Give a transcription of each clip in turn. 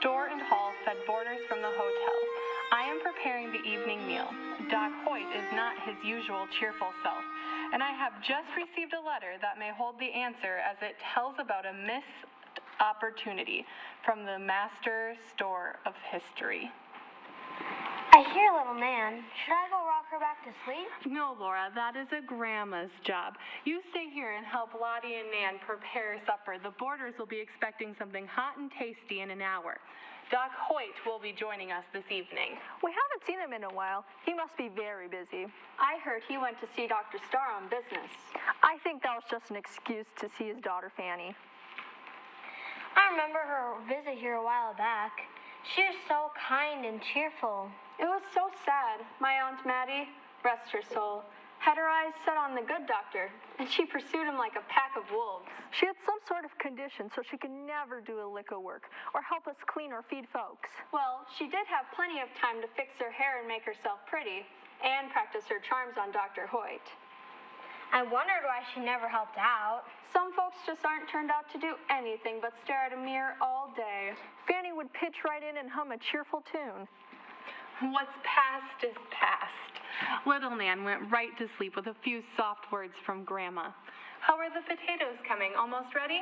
store and hall fed boarders from the hotel. I am preparing the evening meal. Doc Hoyt is not his usual cheerful self, and I have just received a letter that may hold the answer as it tells about a missed opportunity from the master store of history. I hear, little Nan. Should I go rock her back to sleep? No, Laura, that is a grandma's job. You stay here and help Lottie and Nan prepare supper. The boarders will be expecting something hot and tasty in an hour. Doc Hoyt will be joining us this evening. We haven't seen him in a while. He must be very busy. I heard he went to see Dr. Starr on business. I think that was just an excuse to see his daughter Fanny. I remember her visit here a while back. She was so kind and cheerful. It was so sad. My Aunt Mattie, rest her soul, had her eyes set on the good doctor, and she pursued him like a pack of wolves. She had some sort of condition, so she could never do a lick of work or help us clean or feed folks. Well, she did have plenty of time to fix her hair and make herself pretty, and practice her charms on Dr. Hoyt. I wondered why she never helped out. Some folks just aren't turned out to do anything but stare at a mirror all day. Fanny would pitch right in and hum a cheerful tune. What's past is past. Little Nan went right to sleep with a few soft words from Grandma. How are the potatoes coming? Almost ready?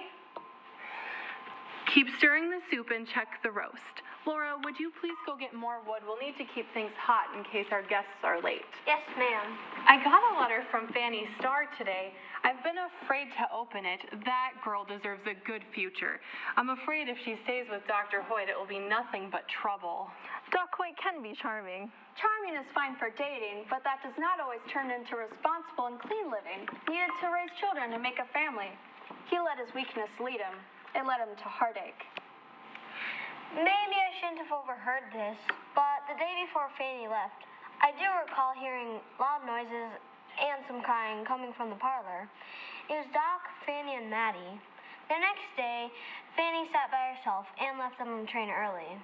Keep stirring the soup and check the roast. Laura, would you please go get more wood? We'll need to keep things hot in case our guests are late. Yes, ma'am. I got a letter from Fanny Starr today. I've been afraid to open it. That girl deserves a good future. I'm afraid if she stays with Dr. Hoyt, it will be nothing but trouble. Doc Hoyt can be charming. Charming is fine for dating, but that does not always turn into responsible and clean living, needed to raise children and make a family. He let his weakness lead him. It led him to heartache. Maybe I shouldn't have overheard this, but the day before Fanny left, I do recall hearing loud noises and some crying coming from the parlor. It was Doc, Fanny, and Maddie. The next day, Fanny sat by herself and left them on the train early.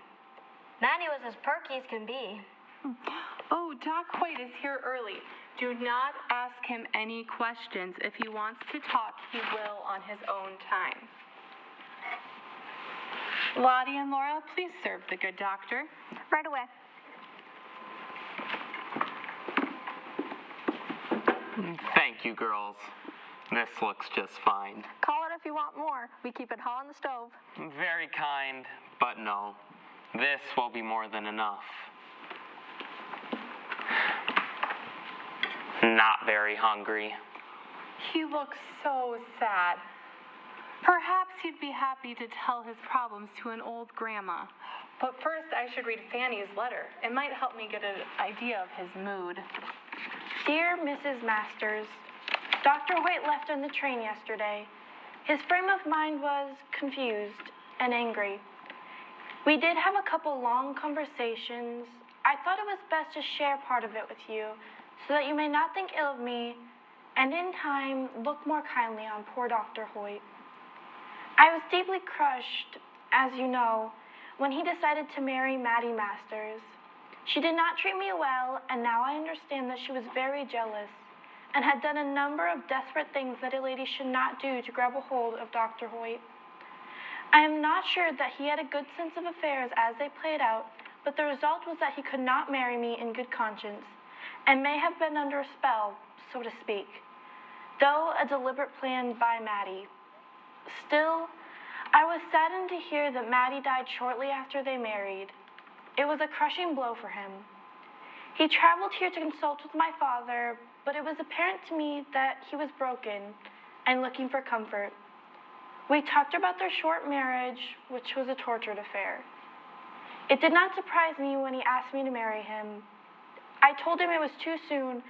Maddie was as perky as can be. Oh, Doc Hoyt is here early. Do not ask him any questions. If he wants to talk, he will on his own time. Lottie and Laura, please serve the good doctor. Right away. Thank you, girls. This looks just fine. Call it if you want more. We keep it hot on the stove. Very kind, but no. This will be more than enough. Not very hungry. He looks so sad. Perhaps he'd be happy to tell his problems to an old grandma. But first, I should read Fanny's letter. It might help me get an idea of his mood. Dear Mrs. Masters, Dr. Hoyt left on the train yesterday. His frame of mind was confused and angry. We did have a couple long conversations. I thought it was best to share part of it with you so that you may not think ill of me and in time look more kindly on poor Dr. Hoyt. I was deeply crushed, as you know, when he decided to marry Maddie Masters. She did not treat me well, and now I understand that she was very jealous and had done a number of desperate things that a lady should not do to grab a hold of Dr. Hoyt. I am not sure that he had a good sense of affairs as they played out, but the result was that he could not marry me in good conscience, and may have been under a spell, so to speak, though a deliberate plan by Maddie. Still, I was saddened to hear that Maddie died shortly after they married. It was a crushing blow for him. He traveled here to consult with my father, but it was apparent to me that he was broken and looking for comfort. We talked about their short marriage, which was a tortured affair. It did not surprise me when he asked me to marry him. I told him it was too soon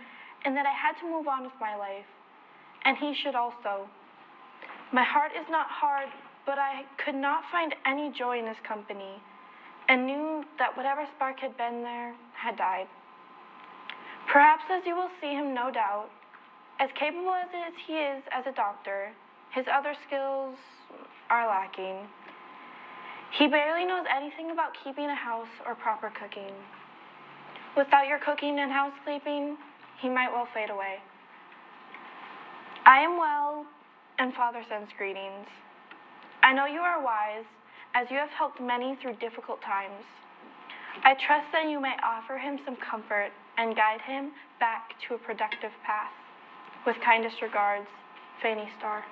and that I had to move on with my life, and he should also. My heart is not hard, but I could not find any joy in his company, and knew that whatever spark had been there had died. Perhaps as you will see him, no doubt, as capable as he is as a doctor, his other skills are lacking. He barely knows anything about keeping a house or proper cooking. Without your cooking and housekeeping, he might well fade away. I am well, and Father sends greetings. I know you are wise, as you have helped many through difficult times. I trust that you may offer him some comfort and guide him back to a productive path. With kindest regards, Fanny Starr.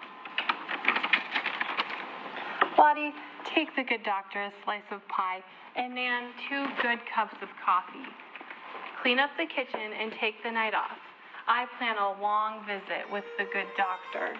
Lottie, take the good doctor a slice of pie, and Nan 2 good cups of coffee. Clean up the kitchen and take the night off. I plan a long visit with the good doctor.